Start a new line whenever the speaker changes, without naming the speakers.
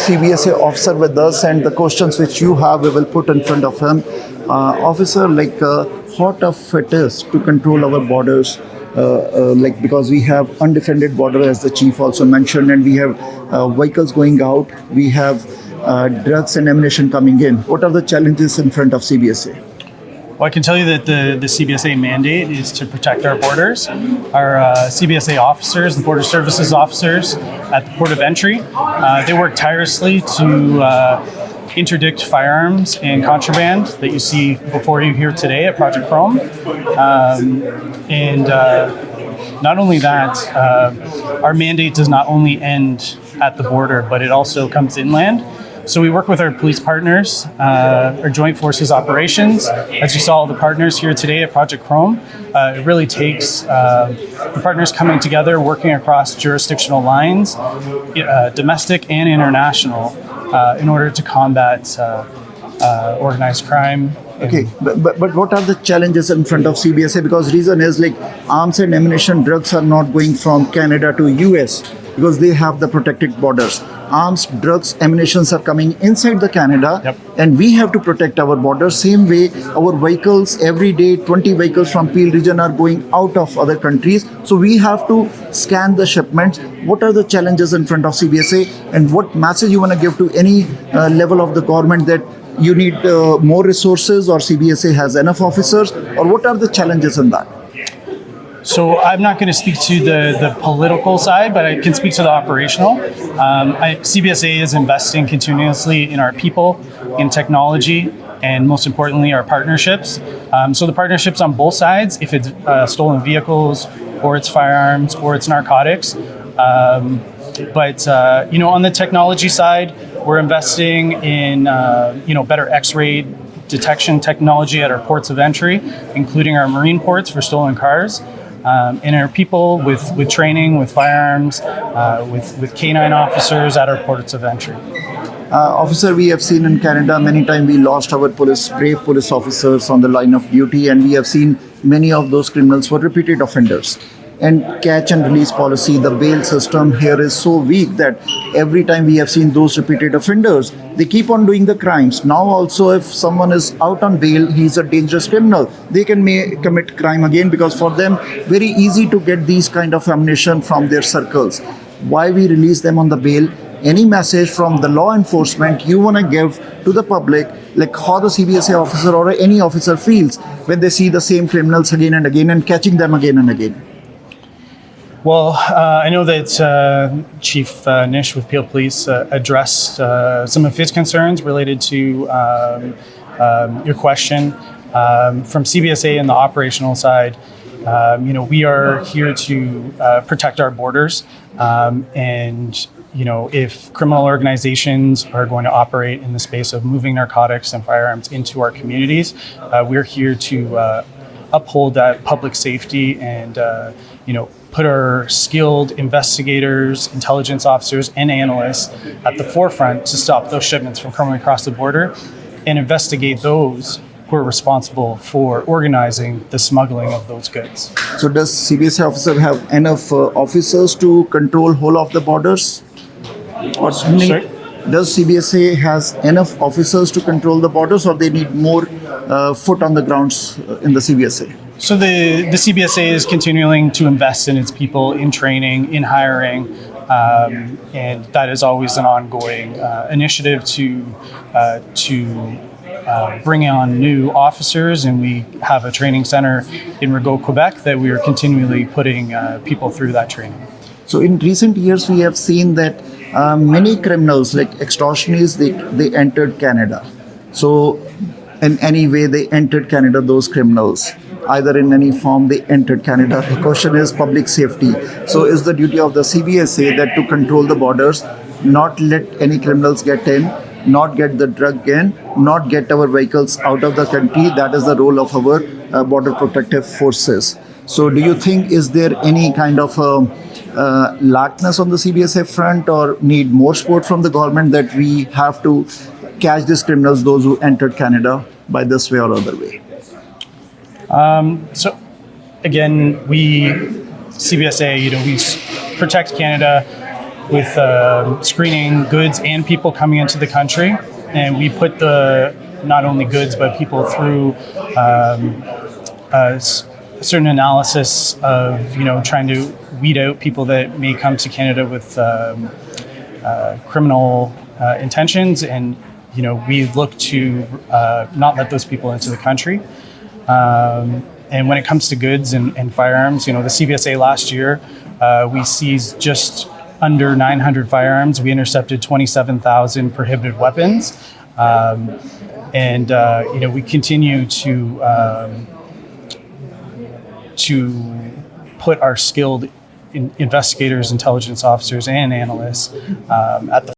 Cbsa officer with us, and the questions which you have, we will put in front of him. Officer, how tough it is to control our borders, because we have undefended border, as the chief also mentioned, and we have vehicles going out, we have drugs and ammunition coming in. What are the challenges in front of Cbsa?
Well, I can tell you that the Cbsa mandate is to protect our borders. Our Cbsa officers, the Border Services officers at the port of entry, they work tirelessly to interdict firearms and contraband that you see before you here today at Project Chrome. Not only that, our mandate does not only end at the border, but it also comes inland. So we work with our police partners, our joint forces operations. As you saw, the partners here today at Project Chrome, it really takes the partners coming together, working across jurisdictional lines, domestic and international, in order to combat organized crime.
Okay, but what are the challenges in front of Cbsa? Because reason is arms and ammunition, drugs are not going from Canada to US because they have the protected borders. Arms, drugs, ammunitions are coming inside the Canada,
Yep.
and we have to protect our borders. Same way, our vehicles, every day 20 vehicles from Peel region are going out of other countries. So we have to scan the shipments. What are the challenges in front of Cbsa, and what message you want to give to any level of the government that you need more resources, or Cbsa has enough officers, or what are the challenges in that?
So I'm not going to speak to the political side, but I can speak to the operational. Cbsa is investing continuously in our people, in technology, and most importantly, our partnerships. So the partnerships on both sides, if it's stolen vehicles, or it's firearms, or it's narcotics. But on the technology side, we're investing in better X-ray detection technology at our ports of entry, including our marine ports for stolen cars. And our people with training, with firearms, with canine officers at our ports of entry.
Officer, we have seen in Canada many times we lost our brave police officers on the line of duty, and we have seen many of those criminals were repeated offenders. And catch and release policy, the bail system here is so weak that every time we have seen those repeated offenders, they keep on doing the crimes. Now also, if someone is out on bail, he's a dangerous criminal. They can commit crime again, because for them, very easy to get these kind of ammunition from their circles. Why we release them on the bail? Any message from the law enforcement you want to give to the public, how the Cbsa officer or any officer feels when they see the same criminals again and again and catching them again and again?
Well, I know that Chief Nish with Peel Police addressed some of his concerns related to your question. From Cbsa and the operational side, we are here to protect our borders. And if criminal organizations are going to operate in the space of moving narcotics and firearms into our communities, we're here to uphold that public safety and, put our skilled investigators, intelligence officers, and analysts at the forefront to stop those shipments from coming across the border and investigate those who are responsible for organizing the smuggling of those goods.
So does Cbsa officer have enough officers to control whole of the borders? Or
Sorry?
Does Cbsa has enough officers to control the borders, or they need more foot on the grounds in the Cbsa?
So the Cbsa is continuing to invest in its people, in training, in hiring, and that is always an ongoing initiative to bring on new officers. And we have a training center in Rigaud, Quebec, that we are continually putting people through that training.
So in recent years, we have seen that many criminals, like extortionists, they entered Canada. So in any way, they entered Canada, those criminals. Either in any form, they entered Canada. The question is public safety. So is the duty of the Cbsa that to control the borders, not let any criminals get in, not get the drug in, not get our vehicles out of the country. That is the role of our border protective forces. So do you think, is there any kind of lackness on the Cbsa front, or need more support from the government that we have to catch these criminals, those who entered Canada by this way or other way?
So again, Cbsa, we protect Canada with screening goods and people coming into the country, and we put not only goods but people through a certain analysis of trying to weed out people that may come to Canada with criminal intentions, and we look to not let those people into the country. And when it comes to goods and firearms, the Cbsa last year, we seized just under 900 firearms. We intercepted 27,000 prohibited weapons. And we continue to put our skilled investigators, intelligence officers, and analysts at the